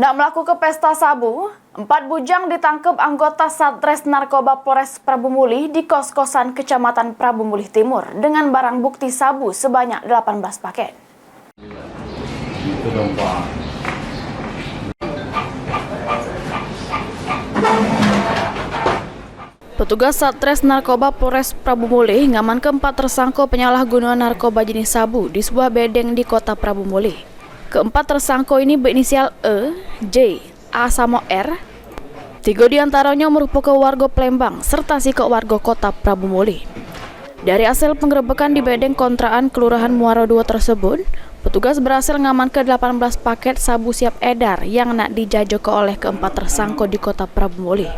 Nak melakukan pesta sabu, 4 bujang ditangkap anggota Satres Narkoba Polres Prabu Mulih di kos-kosan Kecamatan Prabu Mulih Timur dengan barang bukti sabu sebanyak 18 paket. Petugas Satres Narkoba Polres Prabu Mulih ngamankan 4 tersangka penyalahgunaan narkoba jenis sabu di sebuah bedeng di kota Prabu Mulih. Keempat tersangka ini berinisial E, J, A sama R. 3 diantaranya merupakan warga Plembang serta sika warga kota Prabu Mulih. Dari hasil penggerebekan di bedeng kontrakan Kelurahan Muara II tersebut, petugas berhasil mengamankan 18 paket sabu siap edar yang nak dijajaki oleh keempat tersangka di kota Prabu Mulih.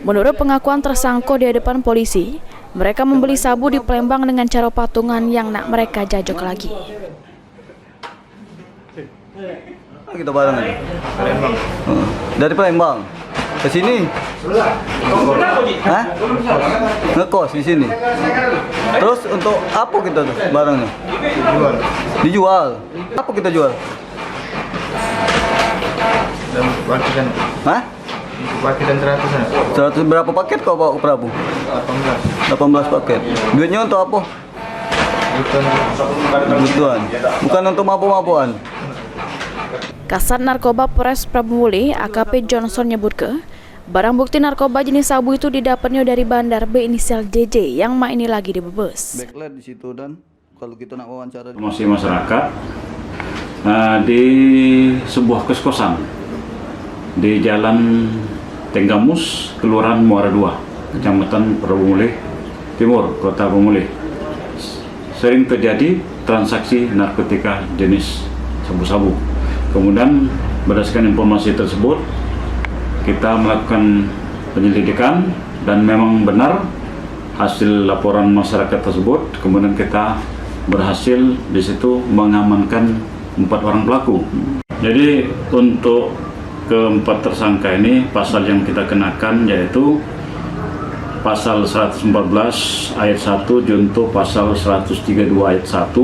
Menurut pengakuan tersangka di hadapan polisi, mereka membeli sabu di Plembang dengan cara patungan yang nak mereka jajak lagi. Kita bareng aja. Palembang. Dari Palembang ke sini. Hah? Ngekos di sini. Terus untuk apa kita tuh barangnya? Dijual. Apa kita jual? Dan paketan. Hah? Paketan 100. 100 berapa paket kau bawa ke Prabu? 18 paket. Duitnya untuk apa? Kebutuhan. Bukan untuk mabuk-mabukan. Kasat Narkoba Polres Prabu Mulih AKP Johnson nyebut barang bukti narkoba jenis sabu itu didapatnya dari bandar berinisial JJ yang ini lagi dibebas. Backlight di situ dan kalau kita nak wawancara masih masyarakat di sebuah kos-kosan di Jalan Tenggamus, Kelurahan Muara II, Kecamatan Prabu Mulih Timur, Kota Prabu Mulih. Sering terjadi transaksi narkotika jenis sabu-sabu. Kemudian berdasarkan informasi tersebut, kita melakukan penyelidikan dan memang benar hasil laporan masyarakat tersebut. Kemudian kita berhasil di situ mengamankan 4 orang pelaku. Jadi untuk keempat tersangka ini pasal yang kita kenakan yaitu pasal 114 ayat 1 junto pasal 132 ayat 1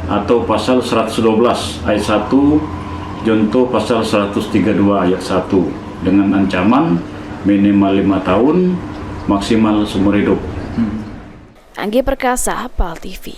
atau pasal 112 ayat 1 junto pasal 132 ayat 1 dengan ancaman minimal 5 tahun, maksimal seumur hidup. Anggi Perkasa, PAL TV.